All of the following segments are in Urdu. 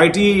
IT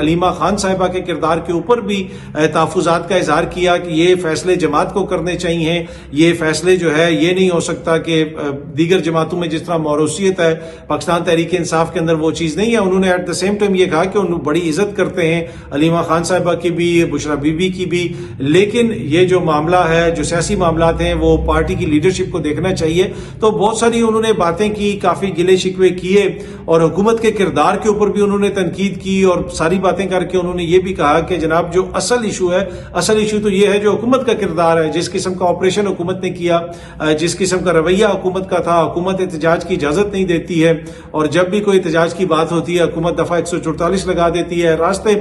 علیمہ خان صاحبہ کے کردار کے اوپر بھی تحفظات کا اظہار کیا کہ یہ فیصلے جماعت کو کرنے چاہیے، یہ فیصلے جو ہے یہ نہیں ہو سکتا کہ دیگر جماعتوں میں جس طرح موروثیت ہے پاکستان تحریک انصاف کے اندر وہ چیز نہیں ہے۔ انہوں نے ایٹ دا سیم ٹائم یہ کہا کہ انہوں بڑی عزت کرتے ہیں علیمہ خان صاحبہ کی بھی، بشرا بی بی کی بھی، لیکن یہ جو معاملہ ہے، جو سیاسی معاملات ہیں، وہ پارٹی کی لیڈرشپ کو دیکھنا چاہیے۔ تو بہت ساری انہوں نے باتیں کی، کافی گلے شکوے کیے، اور حکومت کے کردار کے اوپر بھی انہوں نے تنقید کی، اور ساری باتیں کر کے انہوں نے یہ بھی کہا کہ جناب جو اصل ایشو ہے، اصل ایشو تو یہ ہے جو حکومت کا کردار ہے، جس قسم کا آپریشن حکومت نے کیا، جس قسم کا رویہ حکومت کا تھا۔ حکومت احتجاج کی اجازت نہیں دیتی ہے، اور جب بھی کوئی احتجاج کی بات ہوتی ہے حکومت دفعہ 144 لگا دیتی ہے، راستے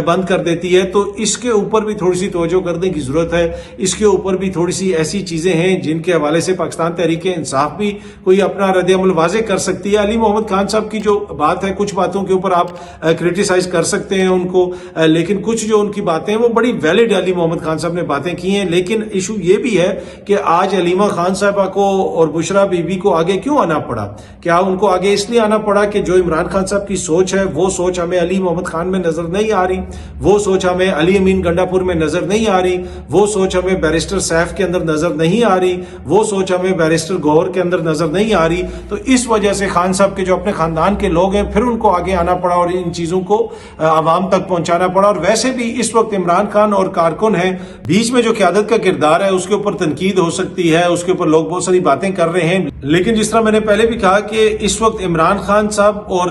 بند کر دیتی ہے۔ تو اس کے اوپر بھی تھوڑی سی توجہ کرنے کی ضرورت ہے۔ اس کے اوپر بھی تھوڑی سی ایسی چیزیں ہیں جن کے حوالے سے پاکستان تحریک انصاف بھی کوئی اپنا رد عمل واضح کر سکتی ہے۔ علی محمد خان صاحب کی جو بات ہے، کچھ باتوں کے اوپر آپ کرٹیسائز کر سکتے ہیں ان کو، لیکن کچھ جو ان کی باتیں ہیں وہ بڑی ویلڈ علی محمد خان صاحب نے باتیں کی ہیں۔ لیکن ایشو یہ بھی ہے کہ آج علیمہ خان صاحبہ کو اور بشرا بی بی کو آگے کیوں آنا پڑا؟ کیا ان کو آگے اس لیے آنا پڑا کہ جو عمران خان صاحب کی سوچ ہے وہ سوچ ہمیں علی محمد خان میں نظر نہیں آ رہی، وہ سوچ ہمیں علی امین گنڈا پور میں نظر نہیں آ رہی، وہ سوچ ہمیں بیرسٹر سیف کے اندر نظر نہیں آ رہی، وہ سوچ ہمیں بیرسٹر گوہر کے اندر نظر نہیں آ رہی؟ تو اس وجہ سے خان صاحب کے جو اپنے خاندان کے لوگ ہیں پھر ان کو آگے آنا پڑا اور ان چیزوں کو عوام تک پہنچانا پڑا۔ اور ویسے بھی اس وقت عمران خان اور کارکن ہیں، بیچ میں جو قیادت کا کردار ہے اس کے اوپر تنقید ہو سکتی ہے، اس کے اوپر لوگ بہت ساری باتیں کر رہے ہیں، لیکن جس طرح میں نے پہلے بھی کہا کہ اس وقت عمران خان صاحب اور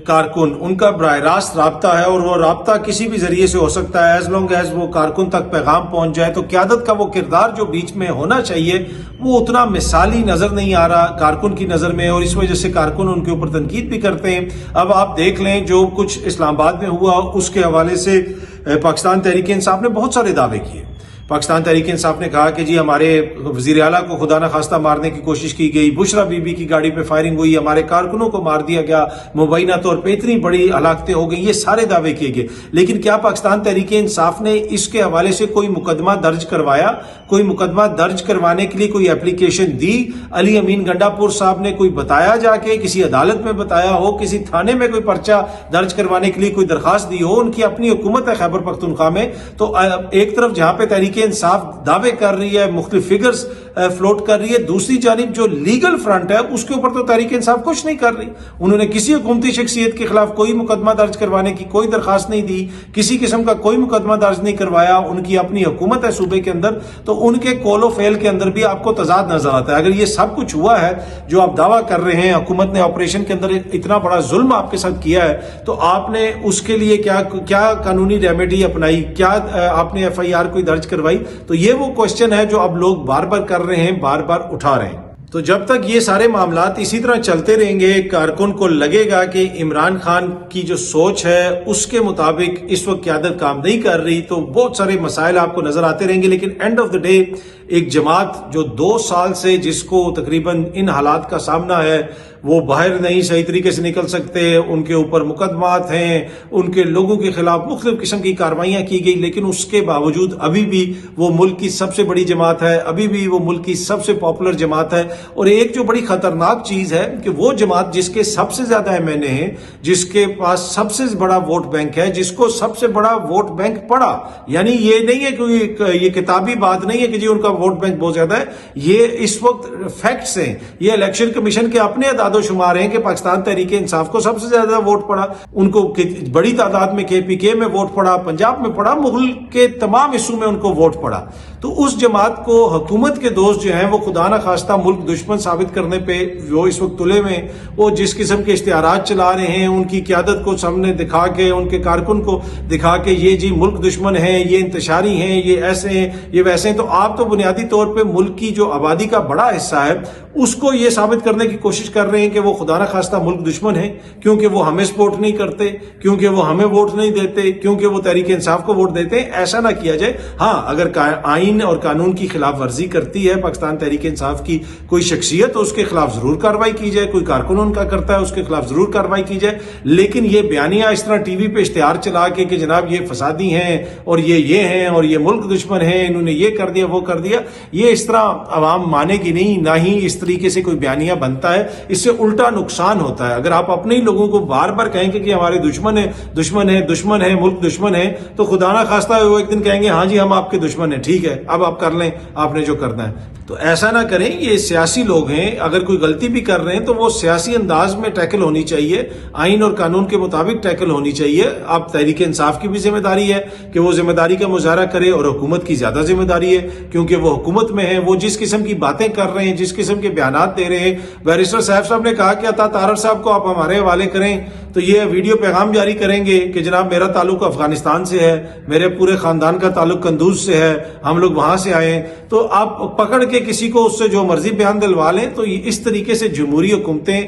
کارکن ان کا براہ راست رابطہ ہے، اور وہ رابطہ کسی بھی ذریعے سے ہو سکتا ہے، ایز لانگ ایز وہ کارکن تک پیغام پہنچ جائے۔ تو قیادت کا وہ کردار جو بیچ میں ہونا چاہیے وہ اتنا مثالی نظر نہیں آ رہا کارکن کی نظر میں، اور اس وجہ سے کارکن ان کے اوپر تنقید بھی کرتے ہیں۔ اب آپ دیکھ لیں جو کچھ اسلام آباد میں ہوا، اس کے حوالے سے پاکستان تحریک انصاف نے بہت سارے دعوے کیے۔ پاکستان تحریک انصاف نے کہا کہ جی ہمارے وزیر اعلیٰ کو خدا نخواستہ مارنے کی کوشش کی گئی، بشرا بی بی کی گاڑی پہ فائرنگ ہوئی، ہمارے کارکنوں کو مار دیا گیا، مبینہ طور پہ اتنی بڑی ہلاکتیں ہو گئی، یہ سارے دعوے کیے گئے۔ لیکن کیا پاکستان تحریک انصاف نے اس کے حوالے سے کوئی مقدمہ درج کروایا؟ کوئی مقدمہ درج کروانے کے لیے کوئی اپلیکیشن دی؟ علی امین گنڈا پور صاحب نے کوئی بتایا، جا کے کسی عدالت میں بتایا ہو، کسی تھانے میں کوئی پرچہ درج کروانے کے لیے کوئی درخواست دی ہو؟ ان کی اپنی حکومت ہے خیبر پختونخوا میں، تو ایک طرف جہاں پہ تحریک انصاف دعوے کر رہی ہے، مختلف فگرز فلوٹ کر رہی ہے، دوسری جانب جو لیگل فرنٹ ہے اس کے اوپر تو تحریک انصاف کچھ نہیں کر رہی۔ انہوں نے کسی حکومتی شخصیت کے خلاف کوئی مقدمہ درج کروانے کی کوئی درخواست نہیں دی، کسی قسم کا کوئی مقدمہ درج نہیں کروایا۔ ان کی اپنی حکومت ہے صوبے کے اندر، تو ان کے قول و فعل کے اندر بھی آپ کو تضاد نظر آتا ہے۔ اگر یہ سب کچھ ہوا ہے جو آپ دعویٰ کر رہے ہیں، حکومت نے آپریشن کے اندر اتنا بڑا ظلم آپ کے ساتھ کیا ہے، تو آپ نے اس کے لیے کیا قانونی ریمیڈی اپنائی؟ کیا آپ نے ایف آئی آر کوئی درج کروائی؟ تو یہ وہ کوشچن ہے جو اب لوگ بار بار کر رہے ہیں، بار بار اٹھا رہے ہیں۔ تو جب تک یہ سارے معاملات اسی طرح چلتے رہیں گے، کارکن کو لگے گا کہ عمران خان کی جو سوچ ہے اس کے مطابق اس وقت قیادت کام نہیں کر رہی، تو بہت سارے مسائل آپ کو نظر آتے رہیں گے۔ لیکن اینڈ آف دا ڈے ایک جماعت جو 2 سال سے جس کو تقریباً ان حالات کا سامنا ہے، وہ باہر نہیں صحیح طریقے سے نکل سکتے، ان کے اوپر مقدمات ہیں، ان کے لوگوں کے خلاف مختلف قسم کی کارروائیاں کی گئی، لیکن اس کے باوجود ابھی بھی وہ ملک کی سب سے بڑی جماعت ہے، ابھی بھی وہ ملک کی سب سے پاپولر جماعت ہے۔ اور ایک جو بڑی خطرناک چیز ہے کہ وہ جماعت جس کے سب سے زیادہ ایم این اے ہیں، جس کے پاس سب سے بڑا ووٹ بینک ہے، جس کو سب سے بڑا ووٹ بینک پڑا، یعنی یہ نہیں ہے کہ یہ کتابی بات نہیں ہے کہ جی ان کا ووٹ بینک بہت زیادہ ہے، یہ اس وقت فیکٹس ہیں، یہ الیکشن کمیشن کے اپنے اعداد و شمار ہیں کہ پاکستان تحریک انصاف کو سب سے زیادہ ووٹ پڑا، ان کو بڑی تعداد میں کے پی کے میں ووٹ پڑا، پنجاب میں پڑا، ملک کے تمام حصوں میں ان کو ووٹ پڑا۔ تو اس جماعت کو حکومت کے دوست جو ہیں وہ خدا نہ خواستہ ملک دشمن ثابت کرنے پہ وہ اس وقت تلے میں، وہ جس قسم کے اشتہارات چلا رہے ہیں، ان کی قیادت کو سامنے دکھا کے، ان کے کارکن کو دکھا کے، یہ جی ملک دشمن ہیں، یہ انتشاری ہیں، یہ ایسے ہیں، یہ ویسے ہیں۔ تو آپ تو بنیادی طور پہ ملک کی جو آبادی کا بڑا حصہ ہے اس کو یہ ثابت کرنے کی کوشش کر رہے ہیں کہ وہ خدا نہ خواستہ ملک دشمن ہیں، کیونکہ وہ ہمیں سپورٹ نہیں کرتے، کیونکہ وہ ہمیں ووٹ نہیں دیتے، کیونکہ وہ تحریک انصاف کو ووٹ دیتے ہیں۔ ایسا نہ کیا جائے۔ ہاں، اگر آئین اور قانون کی خلاف ورزی کرتی ہے پاکستان تحریک انصاف کی کوئی شخصیت، تو اس کے خلاف ضرور کارروائی کی جائے، کوئی کارکن ان کا کرتا ہے اس کے خلاف ضرور کارروائی کی جائے، لیکن یہ بیانیہ اس طرح ٹی وی پہ اشتہار چلا کے کہ جناب یہ فسادی ہیں اور یہ ہیں اور یہ ملک دشمن ہیں، انہوں نے یہ کر دیا وہ کر دیا، یہ اس طرح عوام مانے گی نہیں، نہ ہی اس طریقے سے کوئی بیانیہ بنتا ہے۔ اس سے الٹا نقصان ہوتا ہے. اگر آپ اپنے ہی لوگوں کو بار بار کہیں گے کہ ہمارے دشمن ہے دشمن ہے دشمن ہے ملک دشمن ہے, تو خدا نہ خواستہ وہ ایک دن کہیں گے ہاں جی ہم آپ کے دشمن ہیں, ٹھیک ہے اب آپ کر لیں آپ نے جو کرنا ہے. تو ایسا نہ کریں, یہ سیاسی لوگ ہیں, اگر کوئی غلطی بھی کر رہے ہیں تو وہ سیاسی انداز میں ٹیکل ہونی چاہیے, آئین اور قانون کے مطابق ٹیکل ہونی چاہیے. اب تحریک انصاف کی بھی ذمہ داری ہے کہ وہ ذمہ داری کا مظاہرہ کرے, اور حکومت کی زیادہ ذمہ داری ہے کیونکہ وہ حکومت میں ہے. وہ جس قسم کی باتیں کر رہے ہیں, جس قسم کے بیانات دے رہے ہیں, بیرسٹر صاحب نے کہا کہ عطا طاہر صاحب کو آپ ہمارے حوالے کریں تو یہ ویڈیو پیغام جاری کریں گے کہ جناب میرا تعلق افغانستان سے ہے, میرے پورے خاندان کا تعلق قندوز سے ہے, ہم لوگ وہاں سے آئے ہیں. تو آپ پکڑ کے کسی کو اس سے جو مرضی بیان دلوا لیں. تو اس طریقے سے جمہوری حکومتیں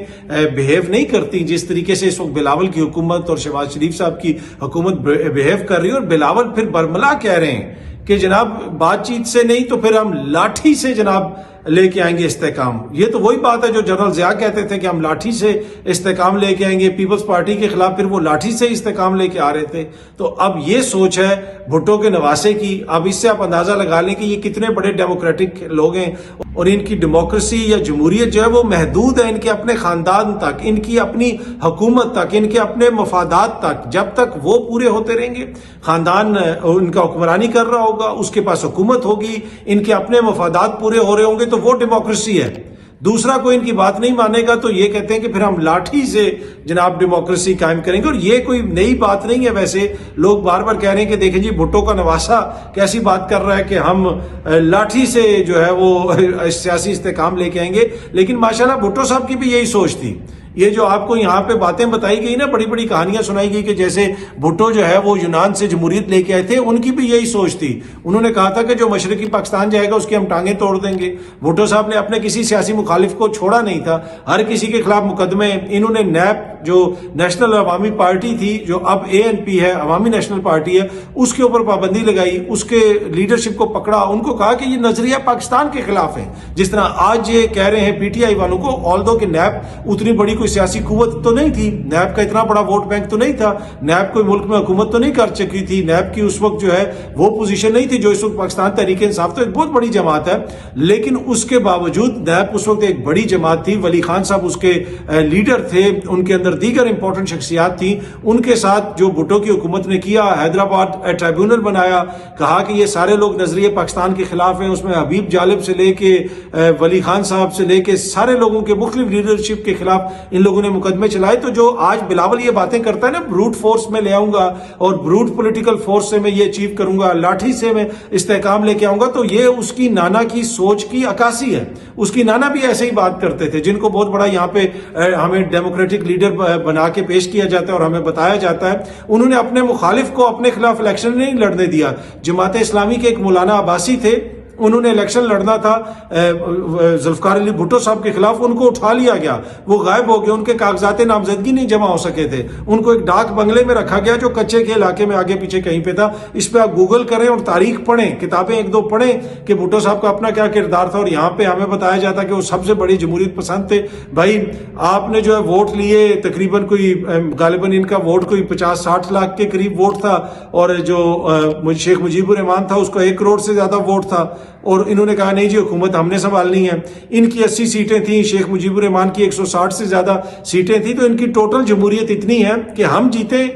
بہیو نہیں کرتی جس طریقے سے اس وقت بلاول کی حکومت اور شہباز شریف صاحب کی حکومت بہیو کر رہی ہے. اور بلاول پھر برملا کہہ رہے ہیں کہ جناب بات چیت سے نہیں تو پھر ہم لاٹھی سے جناب لے کے آئیں گے استحکام. یہ تو وہی بات ہے جو جنرل ضیاء کہتے تھے کہ ہم لاٹھی سے استحکام لے کے آئیں گے. پیپلز پارٹی کے خلاف پھر وہ لاٹھی سے استحکام لے کے آ رہے تھے. تو اب یہ سوچ ہے بھٹو کے نواسے کی. اب اس سے آپ اندازہ لگا لیں کہ یہ کتنے بڑے ڈیموکریٹک لوگ ہیں, اور ان کی ڈیموکریسی یا جمہوریت جو ہے وہ محدود ہے ان کے اپنے خاندان تک, ان کی اپنی حکومت تک, ان کے اپنے مفادات تک. جب تک وہ پورے ہوتے رہیں گے, خاندان ان کا حکمرانی کر رہا ہوگا, اس کے پاس حکومت ہوگی, ان کے اپنے مفادات پورے ہو رہے ہوں گے, تو وہ ڈیموکریسی ہے. دوسرا کوئی ان کی بات نہیں مانے گا تو یہ کہتے ہیں کہ پھر ہم لاٹھی سے جناب ڈیموکریسی قائم کریں گے. اور یہ کوئی نئی بات نہیں ہے. ویسے لوگ بار بار کہہ رہے ہیں کہ دیکھیں جی بھٹو کا نواسا کیسی بات کر رہا ہے کہ ہم لاٹھی سے جو ہے وہ سیاسی استحکام لے کے آئیں گے. لیکن ماشاءاللہ بھٹو صاحب کی بھی یہی سوچ تھی. یہ جو آپ کو یہاں پہ باتیں بتائی گئی نا, بڑی بڑی کہانیاں سنائی گئی کہ جیسے بھٹو جو ہے وہ یونان سے جمہوریت لے کے آئے تھے, ان کی بھی یہی سوچ تھی. انہوں نے کہا تھا کہ جو مشرقی پاکستان جائے گا اس کی ہم ٹانگیں توڑ دیں گے. بھٹو صاحب نے اپنے کسی سیاسی مخالف کو چھوڑا نہیں تھا, ہر کسی کے خلاف مقدمے. انہوں نے نیپ جو نیشنل عوامی پارٹی تھی, جو اب ANP ہے, عوامی نیشنل پارٹی ہے, اس کے اوپر پابندی لگائی, اس کے لیڈرشپ کو پکڑا, ان کو کہا کہ یہ نظریہ پاکستان کے خلاف ہے. جس طرح آج یہ کہہ رہے ہیں PTI والوں کو, آلدو کہ نیپ اتنی بڑی کوئی سیاسی قوت تو نہیں تھی, نیب کا اتنا بڑا ووٹ بینک تو نہیں تھا, نیب کوئی ملک میں حکومت تو نہیں کر چکی تھی, نیب کی اس وقت جو ہے وہ پوزیشن نہیں تھی جو اس وقت پاکستان تحریک انصاف. تو ایک بہت بڑی جماعت ہے, لیکن اس کے باوجود نیب اس وقت ایک بڑی جماعت تھی. ولی خان صاحب اس کے لیڈر تھے, ان کے اندر دیگر امپورٹنٹ شخصیات تھیں. ان کے ساتھ جو بھٹو کی حکومت نے کیا, حیدرآباد ٹرائیبیونل بنایا, کہا کہ یہ سارے لوگ نظریے پاکستان کے خلاف ہیں. اس میں حبیب جالب سے لے کے ولی خان صاحب سے لے کے سارے لوگوں کے مختلف لیڈرشپ کے خلاف ان لوگوں نے مقدمے چلائے. تو جو آج بلاول یہ باتیں کرتا ہے نا, بروٹ فورس میں لے آؤں گا اور بروٹ پولیٹیکل فورس سے میں یہ اچیو کروں گا, لاٹھی سے میں استحکام لے کے آؤں گا, تو یہ اس کی نانا کی سوچ کی عکاسی ہے. اس کی نانا بھی ایسے ہی بات کرتے تھے, جن کو بہت بڑا یہاں پہ ہمیں ڈیموکریٹک لیڈر بنا کے پیش کیا جاتا ہے اور ہمیں بتایا جاتا ہے. انہوں نے اپنے مخالف کو اپنے خلاف الیکشن نہیں لڑنے دیا. جماعت اسلامی کے ایک مولانا عباسی تھے, انہوں نے الیکشن لڑنا تھا ذوالفقار علی بھٹو صاحب کے خلاف, ان کو اٹھا لیا گیا, وہ غائب ہو گئے, ان کے کاغذات نامزدگی نہیں جمع ہو سکے تھے, ان کو ایک ڈاک بنگلے میں رکھا گیا جو کچے کے علاقے میں آگے پیچھے کہیں پہ تھا. اس پہ آپ گوگل کریں اور تاریخ پڑھیں, کتابیں ایک دو پڑھیں کہ بھٹو صاحب کا اپنا کیا کردار تھا. اور یہاں پہ ہمیں بتایا جاتا کہ وہ سب سے بڑی جمہوریت پسند تھے. بھائی آپ نے جو ہے ووٹ لیے, تقریباً کوئی غالباً ان کا ووٹ کوئی 50-60 لاکھ کے قریب ووٹ تھا, اور جو شیخ مجیب الرحمان تھا اس کو 1 کروڑ سے زیادہ ووٹ تھا. اور انہوں نے کہا نہیں جی حکومت ہم نے سنبھالنی ہے. ان کی 80 سیٹیں تھیں, شیخ مجیب الرحمان کی 160 سے زیادہ سیٹیں تھیں. تو ان کی ٹوٹل جمہوریت اتنی ہے کہ ہم جیتے,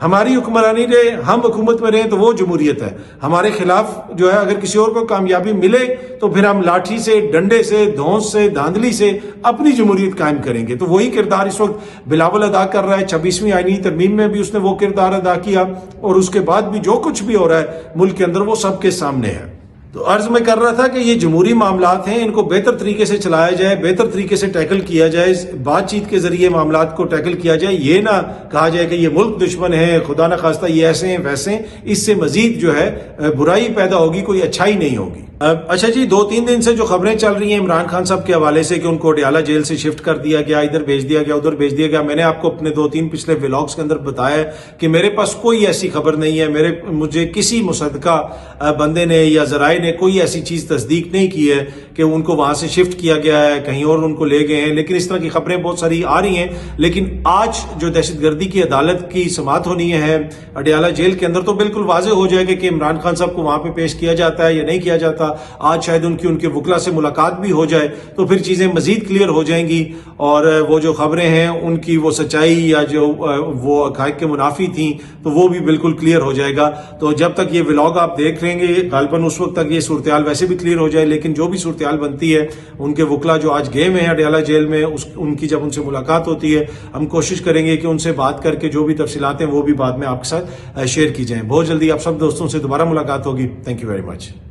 ہماری حکمرانی رہے, ہم حکومت میں رہیں تو وہ جمہوریت ہے. ہمارے خلاف جو ہے اگر کسی اور کو کامیابی ملے تو پھر ہم لاٹھی سے, ڈنڈے سے, دھونس سے, دھاندلی سے اپنی جمہوریت قائم کریں گے. تو وہی کردار اس وقت بلاول ادا کر رہا ہے. 26ویں آئینی ترمیم میں بھی اس نے وہ کردار ادا کیا, اور اس کے بعد بھی جو کچھ بھی ہو رہا ہے ملک کے اندر وہ سب کے سامنے ہے. تو عرض میں کر رہا تھا کہ یہ جمہوری معاملات ہیں, ان کو بہتر طریقے سے چلایا جائے, بہتر طریقے سے ٹیکل کیا جائے, بات چیت کے ذریعے معاملات کو ٹیکل کیا جائے. یہ نہ کہا جائے کہ یہ ملک دشمن ہے, خدا نہ خواستہ یہ ایسے ہیں ویسے ہیں. اس سے مزید جو ہے برائی پیدا ہوگی, کوئی اچھائی نہیں ہوگی. اچھا جی, 2-3 دن سے جو خبریں چل رہی ہیں عمران خان صاحب کے حوالے سے کہ ان کو اڈیالہ جیل سے شفٹ کر دیا گیا, ادھر بھیج دیا گیا, ادھر بھیج دیا گیا. میں نے آپ کو اپنے 2-3 پچھلے ولاگس کے اندر بتایا کہ میرے پاس کوئی ایسی خبر نہیں ہے, مجھے کسی مصدقہ بندے نے یا ذرائع نے کوئی ایسی چیز تصدیق نہیں کی ہے کہ ان کو وہاں سے شفٹ کیا گیا ہے، کہیں اور ان کو لے گئے ہیں، لیکن اس طرح کی خبریں بہت ساری آ رہی ہیں. لیکن آج جو دہشت گردی کی عدالت کی سماعت ہونی ہے اڈیالہ جیل کے اندر، تو بالکل واضح ہو جائے گا کہ عمران خان صاحب کو وہاں پہ پیش کیا جاتا ہے یا نہیں کیا جاتا. آج شاید ان کے وکلا سے ملاقات بھی ہو جائے تو پھر چیزیں مزید کلیئر ہو جائیں گی، اور وہ جو خبریں ہیں ان کی وہ سچائی یا جو وہ حقائق کے منافی تھیں تو وہ بھی بالکل کلیئر ہو جائے گا. تو جب تک یہ ولاگ آپ دیکھ رہیں گے غالباً اس وقت تک یہ صورتحال ویسے بھی کلیئر ہو جائے، لیکن جو بھی صورتحال بنتی ہے ان کے وکلا جو آج گئے ہوئے ہیں اڈیالہ جیل میں، ان کی جب ان سے ملاقات ہوتی ہے ہم کوشش کریں گے کہ ان سے بات کر کے جو بھی تفصیلات ہیں وہ بھی بعد میں آپ کے ساتھ شیئر کی جائیں. بہت جلدی آپ سب دوستوں سے دوبارہ ملاقات ہوگی. Thank you very much.